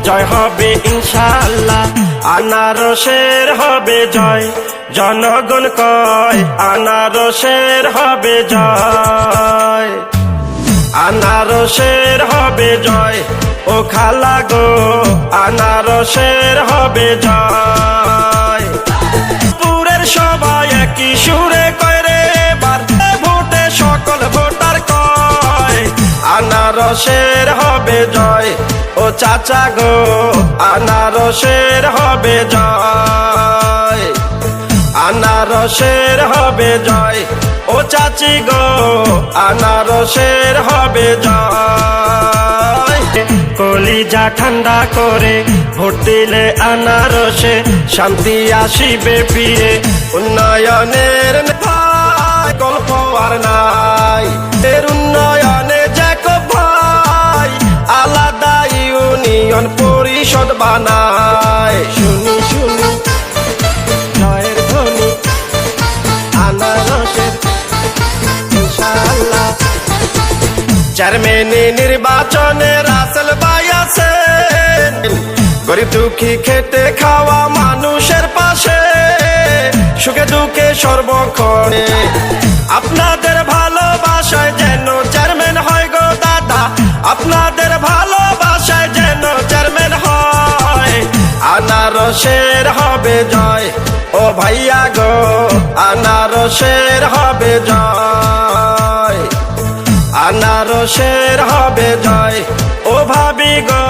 জয় হবে ইনশাআল্লাহ, আনারসের হবে জয়। জনগণ কয় আনারসের হবে জয়, আনারসের হবে জয়। ও খালা গো আনারসের হবে জয়। পুরের সবাই একই সুরে কয় রে এবার ভোটে সকল ভোটার কয় আনারসের হবে জয়। ও চাচা গো আনারসের হবে জয়, আনারসের হবে জয়। ও চাচি গো আনারসের হবে জয়। কলিজা ঠান্ডা করে ভোট দিলে আনারসে শান্তি আসিবে ফিরে, উন্নয়নের ভাই গল্প আর নাই। এর উন্নয়নে জ্যাকব ভাই আলাদা ইউনিয়ন পরিষদ বানায়। শুনি শুনি জয়ের ধ্বনি আনারসের ইনশাআল্লাহ। চেয়ারম্যানি নির্বাচনে রাসেল ভাই আছেন, গরিব দুঃখী খেটে খাওয়া মানুষের পাশে, সুখে দুঃখে সর্বক্ষণে আপনাদের ভালোবাসায় যেন চেয়ারম্যান হয় গো দাদা, আপনাদের ভালোবাসায় যেন চেয়ারম্যান হয়। আনারসের হবে জয় ও ভাইয়া গো, আনারসের হবে জয়, আনারসের হবে জয়। ও ভাবি গো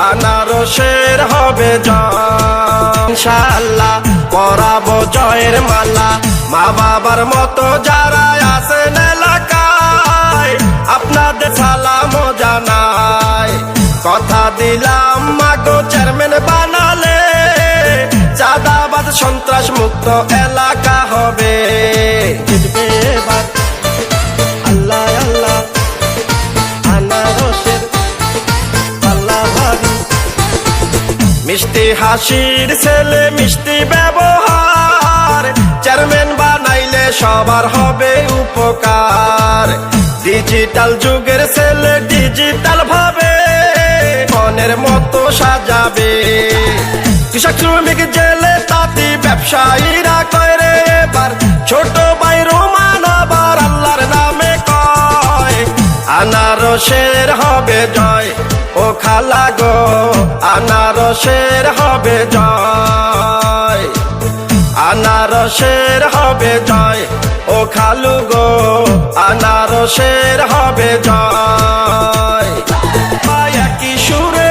আনারসের হবে জয়। ইনশাআল্লাহ পরাবো জয়ের মালা, মা বাবার মতো যারা আছেন এলাকায় আপনাদের সালাম জানাই। কথা দিলাম মাগো চেয়ারম্যান বানালে চাঁদাবাজ সন্ত্রাস মুক্ত এলাকা হবে। জিতবে এবার আল্লাহ আল্লাহ, আনারসের আল্লাহ ভাবি। মিষ্টি হাসির ছেলে মিষ্টি ব্যবহার, চেয়ারম্যান বানাইলে সবার হবে উপকার। ডিজিটাল যুগের ছেলে ডিজিটাল ভাবে মনের মতো সাজাবে। কৃষক শ্রমিক জেলে তাঁতি ব্যবসায়ীরা কয় রে এবার ছোট ভাই রোমান আবার আল্লাহর নামে কয় আনারসের হবে জয়। ও খালা গো আনারসের হবে জয়, আনারসের হবে জয়। ও খালু গো আনারসের হবে জয়। একই সুরে